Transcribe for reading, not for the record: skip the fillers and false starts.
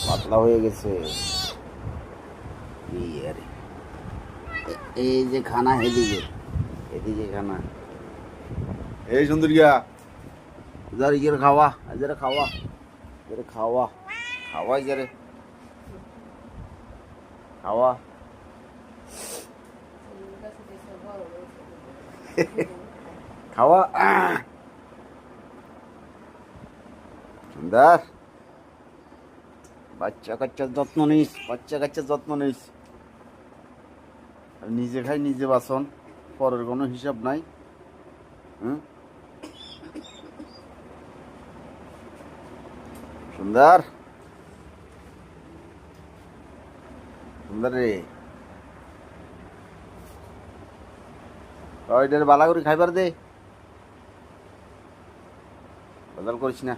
পাতলা হয়ে গেছে। এই যে খানা, এদিকে এদিকে খানা। এই সুন্দরিয়া, इधर इधर खावा, इधर खावा, इधर खावा, खावा इधर खावा। খাওয়া। সুন্দর। বাচ্চা কাচ্চার যত্ন নিস, বাচ্চা কাচ্চার যত্ন নিস। নিজে খাই নিজে বাসন, পরের কোনো হিসাব নাই। হুম, সুন্দর সুন্দর রে। ওইটার বালা করে খাইবার দে, বদল করিস না।